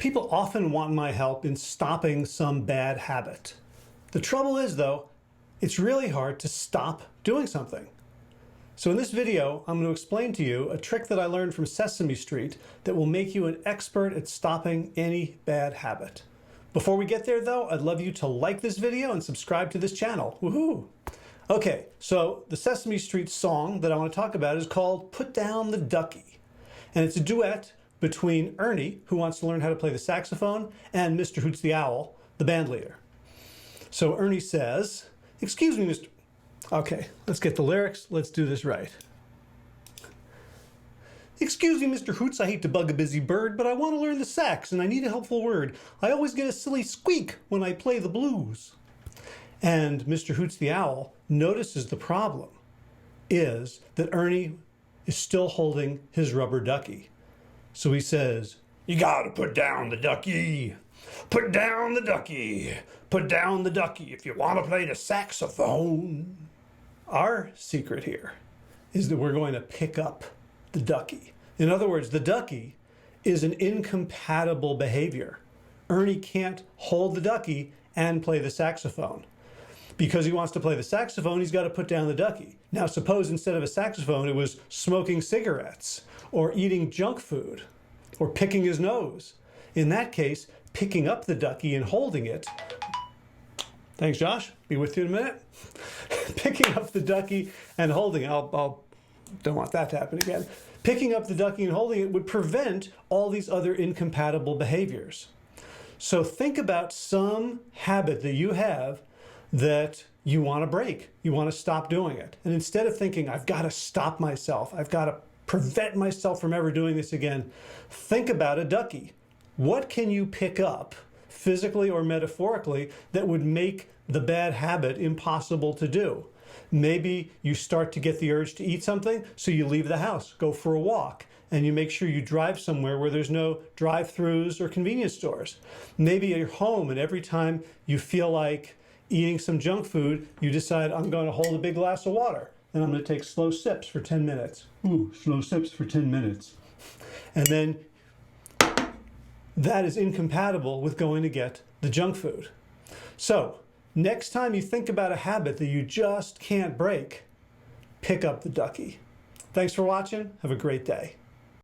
People often want my help in stopping some bad habit. The trouble is, though, it's really hard to stop doing something. So in this video, I'm going to explain to you a trick that I learned from Sesame Street that will make you an expert at stopping any bad habit. Before we get there, though, I'd love you to like this video and subscribe to this channel. Woohoo! Okay, so the Sesame Street song that I want to talk about is called Put Down the Ducky. And it's a duet between Ernie, who wants to learn how to play the saxophone, and Mr. Hoots the Owl, the band leader. So Ernie says, "Excuse me, Mr." Okay, let's get the lyrics. Let's do this right. "Excuse me, Mr. Hoots, I hate to bug a busy bird, but I want to learn the sax and I need a helpful word. I always get a silly squeak when I play the blues." And Mr. Hoots the Owl notices the problem is that Ernie is still holding his rubber ducky. So he says, "You gotta put down the ducky. Put down the ducky. Put down the ducky if you want to play the saxophone." Our secret here is that we're going to pick up the ducky. In other words, the ducky is an incompatible behavior. Ernie can't hold the ducky and play the saxophone. Because he wants to play the saxophone, he's got to put down the ducky. Now, suppose instead of a saxophone, it was smoking cigarettes or eating junk food or picking his nose. In that case, picking up the ducky and holding it. Thanks, Josh. Be with you in a minute. Picking up the ducky and holding it. Don't want that to happen again. Picking up the ducky and holding it would prevent all these other incompatible behaviors. So think about some habit that you have that you want to break. You want to stop doing it. And instead of thinking, I've got to stop myself, I've got to prevent myself from ever doing this again, think about a ducky. What can you pick up, physically or metaphorically, that would make the bad habit impossible to do? Maybe you start to get the urge to eat something, so you leave the house, go for a walk, and you make sure you drive somewhere where there's no drive-thrus or convenience stores. Maybe you're home, and every time you feel like eating some junk food, you decide, I'm going to hold a big glass of water, and I'm going to take slow sips for 10 minutes. Ooh, slow sips for 10 minutes. And then that is incompatible with going to get the junk food. So next time you think about a habit that you just can't break, pick up the ducky. Thanks for watching. Have a great day.